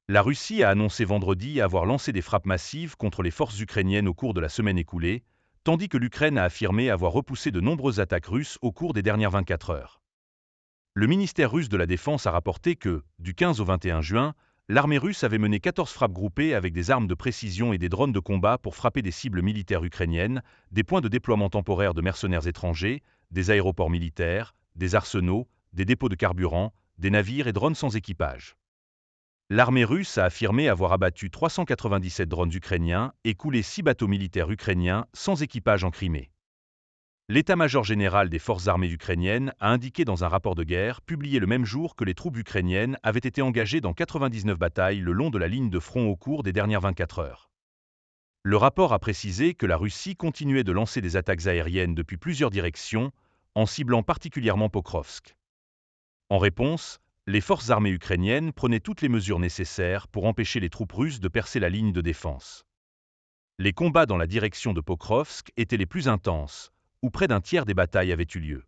La Russie a annoncé vendredi avoir lancé des frappes massives contre les forces ukrainiennes au cours de la semaine écoulée, tandis que l'Ukraine a affirmé avoir repoussé de nombreuses attaques russes au cours des dernières 24 heures. Le ministère russe de la Défense a rapporté que, du 15 au 21 juin, l'armée russe avait mené 14 frappes groupées avec des armes de précision et des drones de combat pour frapper des cibles militaires ukrainiennes, des points de déploiement temporaire de mercenaires étrangers, des aéroports militaires, des arsenaux, des dépôts de carburant, des navires et drones sans équipage. L'armée russe a affirmé avoir abattu 397 drones ukrainiens et coulé 6 bateaux militaires ukrainiens sans équipage en Crimée. L'état-major général des forces armées ukrainiennes a indiqué dans un rapport de guerre publié le même jour que les troupes ukrainiennes avaient été engagées dans 99 batailles le long de la ligne de front au cours des dernières 24 heures. Le rapport a précisé que la Russie continuait de lancer des attaques aériennes depuis plusieurs directions, en ciblant particulièrement Pokrovsk. En réponse, les forces armées ukrainiennes prenaient toutes les mesures nécessaires pour empêcher les troupes russes de percer la ligne de défense. Les combats dans la direction de Pokrovsk étaient les plus intenses, où près d'un tiers des batailles avaient eu lieu.